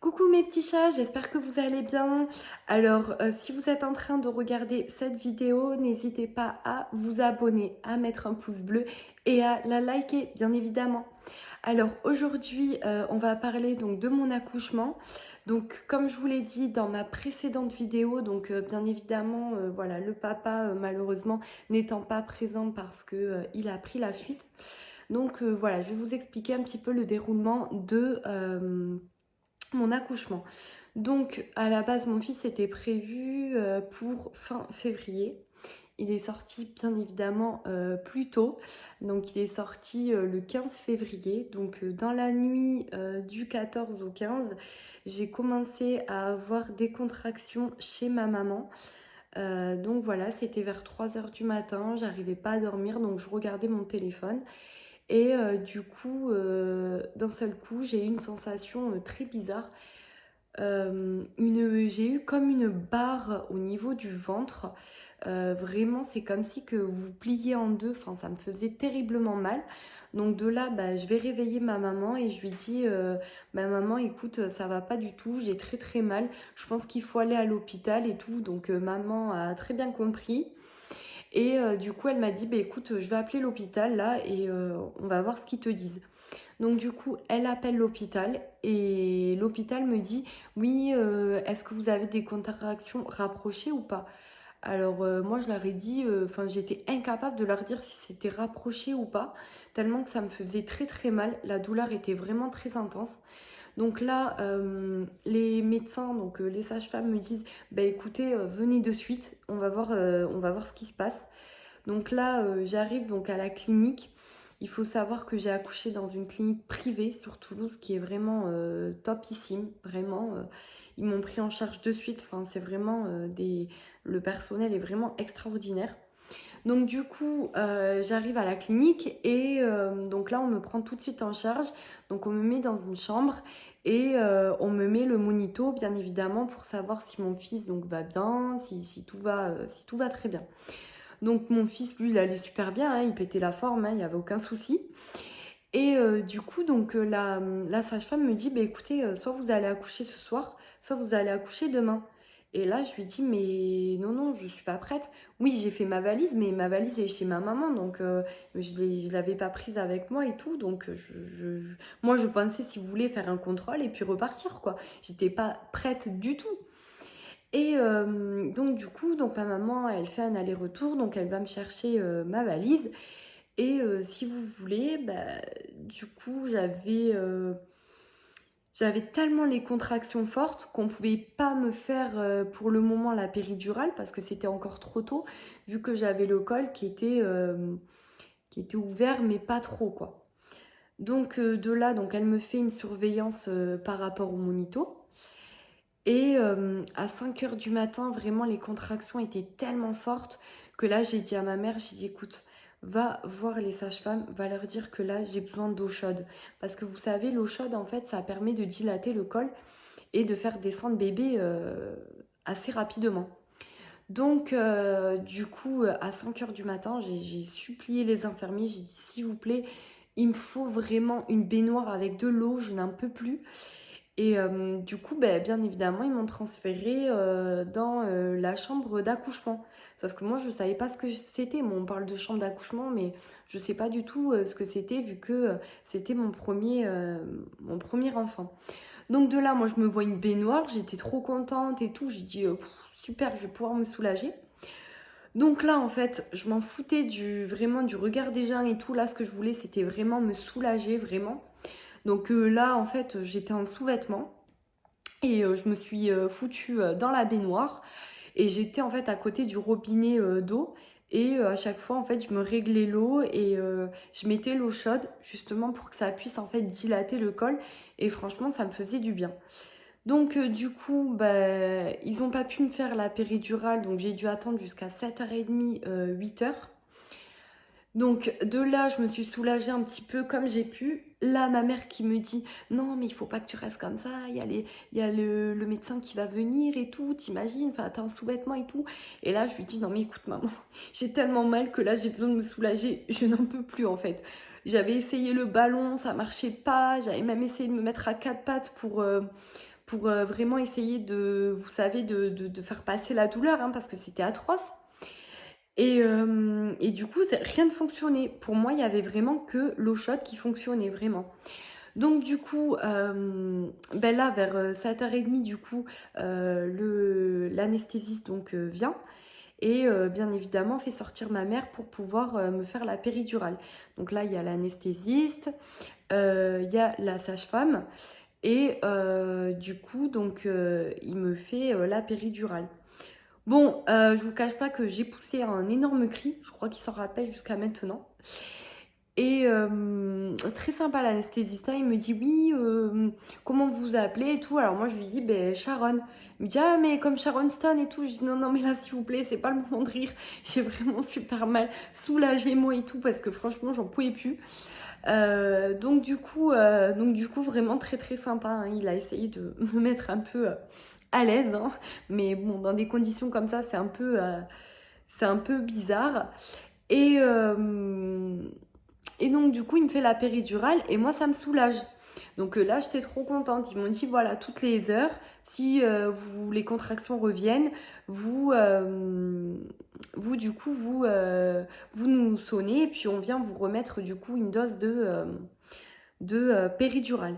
Coucou mes petits chats, j'espère que vous allez bien. Alors, si vous êtes en train de regarder cette vidéo, n'hésitez pas à vous abonner, à mettre un pouce bleu et à la liker, bien évidemment. Alors, aujourd'hui, on va parler donc de mon accouchement. Donc, comme je vous l'ai dit dans ma précédente vidéo, donc bien évidemment, voilà, le papa, malheureusement, n'étant pas présent parce que il a pris la fuite. Donc, voilà, je vais vous expliquer un petit peu le déroulement de mon accouchement. Donc à la base mon fils était prévu pour fin février. Il est sorti bien évidemment plus tôt. Donc il est sorti le 15 février. Donc dans la nuit du 14 au 15, j'ai commencé à avoir des contractions chez ma maman. Donc voilà, c'était vers 3 heures du matin, j'arrivais pas à dormir, donc je regardais mon téléphone. Et du coup, d'un seul coup, j'ai eu une sensation très bizarre. J'ai eu comme une barre au niveau du ventre. Vraiment, c'est comme si que vous pliez en deux. Enfin, ça me faisait terriblement mal. Donc de là, bah, je vais réveiller ma maman et je lui dis, ma maman, écoute, ça va pas du tout, j'ai très très mal. Je pense qu'il faut aller à l'hôpital et tout. Donc maman a très bien compris. Et du coup, elle m'a dit, bah, écoute, je vais appeler l'hôpital là et on va voir ce qu'ils te disent. Donc du coup, elle appelle l'hôpital et l'hôpital me dit, oui, est-ce que vous avez des contractions rapprochées ou pas? Alors moi, je leur ai dit, enfin, j'étais incapable de leur dire si c'était rapproché ou pas, tellement que ça me faisait très très mal. La douleur était vraiment très intense. Donc là, les médecins, donc les sages-femmes me disent, bah écoutez, venez de suite, on va voir ce qui se passe. Donc là, j'arrive donc à la clinique. Il faut savoir que j'ai accouché dans une clinique privée sur Toulouse qui est vraiment topissime, vraiment. Ils m'ont pris en charge de suite. Enfin, c'est vraiment le personnel est vraiment extraordinaire. Donc du coup, j'arrive à la clinique et donc là, on me prend tout de suite en charge. Donc on me met dans une chambre et on me met le monito, bien évidemment, pour savoir si mon fils donc va bien, si tout va très bien. Donc mon fils, lui, il allait super bien, hein, il pétait la forme, hein, il n'y avait aucun souci. Et du coup, donc la sage-femme me dit, bah, écoutez, soit vous allez accoucher ce soir, soit vous allez accoucher demain. Et là, je lui dis, mais non, non, je suis pas prête. Oui, j'ai fait ma valise, mais ma valise est chez ma maman, donc je l'avais pas prise avec moi et tout. Donc moi, je pensais, si vous voulez, faire un contrôle et puis repartir, quoi. J'étais pas prête du tout. Et donc du coup, donc ma maman, elle fait un aller-retour, donc elle va me chercher ma valise. Et si vous voulez, bah, du coup, j'avais tellement les contractions fortes qu'on pouvait pas me faire pour le moment la péridurale parce que c'était encore trop tôt, vu que j'avais le col qui était ouvert, mais pas trop, quoi. Donc de là, donc elle me fait une surveillance par rapport au monito. Et à 5 heures du matin, vraiment, les contractions étaient tellement fortes que là, j'ai dit à ma mère, j'ai dit, écoute, va voir les sages-femmes, va leur dire que là, j'ai besoin d'eau chaude. Parce que vous savez, l'eau chaude, en fait, ça permet de dilater le col et de faire descendre bébé assez rapidement. Donc, du coup, à 5 heures du matin, j'ai supplié les infirmiers, j'ai dit, s'il vous plaît, il me faut vraiment une baignoire avec de l'eau, je n'en peux plus. Et du coup, ben, bien évidemment, ils m'ont transférée dans la chambre d'accouchement. Sauf que moi, je ne savais pas ce que c'était. Bon, on parle de chambre d'accouchement, mais je ne sais pas du tout ce que c'était vu que c'était mon premier enfant. Donc de là, moi, je me vois une baignoire. J'étais trop contente et tout. J'ai dit, super, je vais pouvoir me soulager. Donc là, en fait, je m'en foutais vraiment du regard des gens et tout. Là, ce que je voulais, c'était vraiment me soulager, vraiment. Donc là, en fait, j'étais en sous-vêtements. Et je me suis foutue dans la baignoire et j'étais en fait à côté du robinet d'eau et à chaque fois en fait je me réglais l'eau et je mettais l'eau chaude justement pour que ça puisse en fait dilater le col et franchement ça me faisait du bien. Donc du coup bah, ils n'ont pas pu me faire la péridurale donc j'ai dû attendre jusqu'à 7h30, 8h. Donc de là, je me suis soulagée un petit peu comme j'ai pu. Là, ma mère qui me dit non, mais il faut pas que tu restes comme ça. Il y a le médecin qui va venir et tout. T'imagines, enfin, t'as un sous-vêtement et tout. Et là, je lui dis non, mais écoute, maman, j'ai tellement mal que là, j'ai besoin de me soulager. Je n'en peux plus en fait. J'avais essayé le ballon, ça marchait pas. J'avais même essayé de me mettre à quatre pattes pour vraiment essayer de, vous savez, de faire passer la douleur, hein, parce que c'était atroce. Et du coup, rien ne fonctionnait. Pour moi, il y avait vraiment que l'eau chaude qui fonctionnait vraiment. Donc du coup, ben là, vers 7h30, du coup, l'anesthésiste donc vient et bien évidemment fait sortir ma mère pour pouvoir me faire la péridurale. Donc là, il y a l'anesthésiste, il y a la sage-femme et du coup, donc il me fait la péridurale. Bon, je vous cache pas que j'ai poussé un énorme cri, je crois qu'il s'en rappelle jusqu'à maintenant. Et très sympa l'anesthésiste, hein, il me dit oui, comment vous vous appelez et tout. Alors moi je lui dis ben Sharon. Il me dit ah mais comme Sharon Stone et tout. Je dis non non mais là s'il vous plaît c'est pas le moment de rire. J'ai vraiment super mal, soulagez-moi et tout parce que franchement j'en pouvais plus. Donc du coup vraiment très très sympa, hein. Il a essayé de me mettre un peu à l'aise, hein. Mais bon dans des conditions comme ça c'est un peu bizarre. Et et donc, du coup, il me fait la péridurale et moi, ça me soulage. Donc là, j'étais trop contente. Ils m'ont dit, voilà, toutes les heures, si les contractions reviennent, vous, du coup, vous nous sonnez et puis on vient vous remettre, du coup, une dose de péridurale.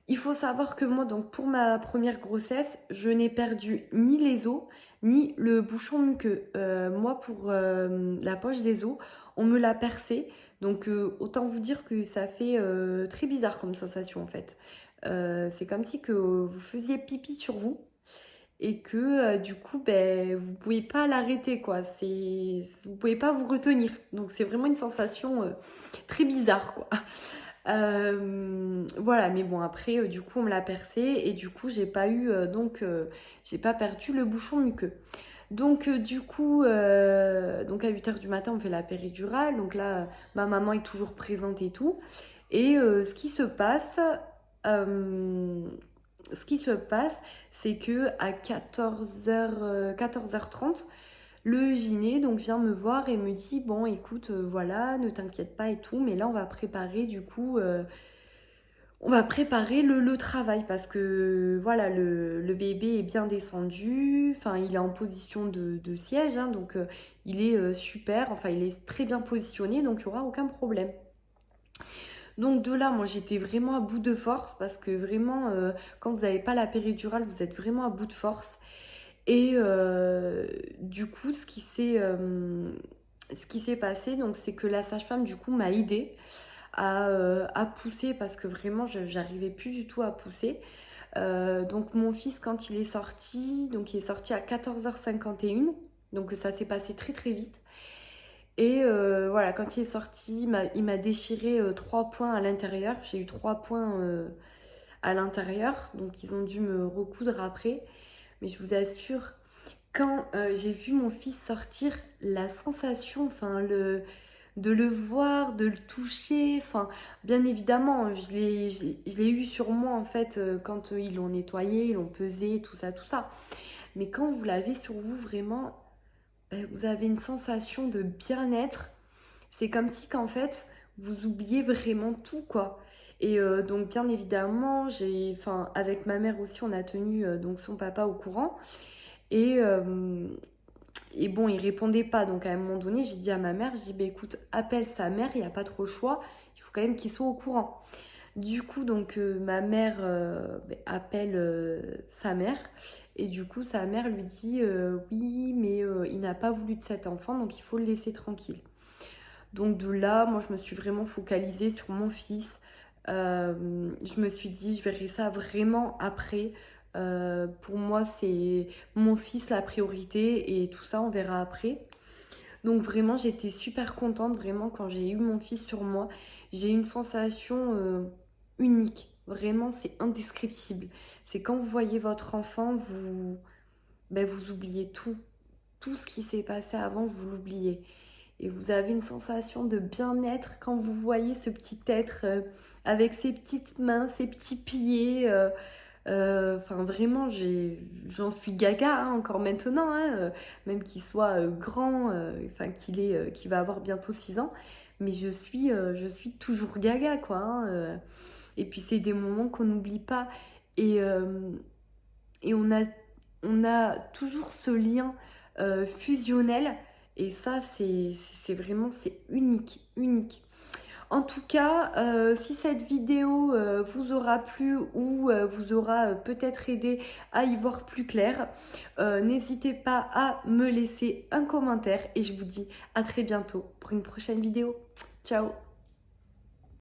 Il faut savoir que moi, donc, pour ma première grossesse, je n'ai perdu ni les os, ni le bouchon muqueux. Moi, pour la poche des os, on me l'a percé. Donc, autant vous dire que ça fait très bizarre comme sensation, en fait. C'est comme si que vous faisiez pipi sur vous et que, du coup, ben, vous pouvez pas l'arrêter, quoi. Vous pouvez pas vous retenir. Donc, c'est vraiment une sensation très bizarre, quoi. Voilà, mais bon, après, du coup, on me l'a percé et du coup, j'ai pas eu, j'ai pas perdu le bouchon muqueux. Donc, du coup, donc à 8h du matin, on fait la péridurale. Donc là, ma maman est toujours présente et tout. Et euh, ce qui se passe, c'est que à 14h, 14h30, le gyné donc vient me voir et me dit bon écoute voilà ne t'inquiète pas et tout mais là on va préparer du coup on va préparer le travail parce que voilà le bébé est bien descendu, enfin il est en position de siège hein, donc il est super, enfin il est très bien positionné donc il n'y aura aucun problème. Donc de là moi j'étais vraiment à bout de force parce que vraiment quand vous n'avez pas la péridurale vous êtes vraiment à bout de force. Et du coup, ce qui s'est passé, donc, c'est que la sage-femme, du coup, m'a aidée à pousser parce que vraiment, j'arrivais plus du tout à pousser. Donc, mon fils, quand il est sorti, donc il est sorti à 14h51. Donc, ça s'est passé très, très vite. Et voilà, quand il est sorti, il m'a déchiré 3 points à l'intérieur. J'ai eu 3 points à l'intérieur. Donc, ils ont dû me recoudre après. Mais je vous assure, quand j'ai vu mon fils sortir, la sensation, de le voir, de le toucher, enfin, bien évidemment, je l'ai eu sur moi en fait quand ils l'ont nettoyé, ils l'ont pesé, tout ça, tout ça. Mais quand vous l'avez sur vous, vraiment, vous avez une sensation de bien-être. C'est comme si qu'en fait, vous oubliez vraiment tout, quoi. Et donc, bien évidemment, avec ma mère aussi, on a tenu donc son papa au courant. Et, et bon, il répondait pas. Donc à un moment donné, j'ai dit à ma mère, j'ai dit, bah, écoute, appelle sa mère, il n'y a pas trop le choix. Il faut quand même qu'il soit au courant. Du coup, donc ma mère appelle sa mère. Et du coup, sa mère lui dit, oui, mais il n'a pas voulu de cet enfant, donc il faut le laisser tranquille. Donc de là, moi, je me suis vraiment focalisée sur mon fils. Je me suis dit, je verrai ça vraiment après. Pour moi, c'est mon fils la priorité et tout ça, on verra après. Donc vraiment, j'étais super contente, vraiment, quand j'ai eu mon fils sur moi. J'ai eu une sensation unique. Vraiment, c'est indescriptible. C'est quand vous voyez votre enfant, vous oubliez tout. Tout ce qui s'est passé avant, vous l'oubliez. Et vous avez une sensation de bien-être quand vous voyez ce petit être avec ses petites mains, ses petits pieds. Enfin, vraiment, j'en suis gaga hein, encore maintenant, hein, même qu'il soit grand, enfin qu'il va avoir bientôt 6 ans. Mais je suis toujours gaga, quoi, hein. Et puis, c'est des moments qu'on n'oublie pas. Et et on a toujours ce lien fusionnel. Et ça, c'est vraiment, c'est unique, unique. En tout cas, si cette vidéo vous aura plu ou vous aura peut-être aidé à y voir plus clair, n'hésitez pas à me laisser un commentaire et je vous dis à très bientôt pour une prochaine vidéo. Ciao!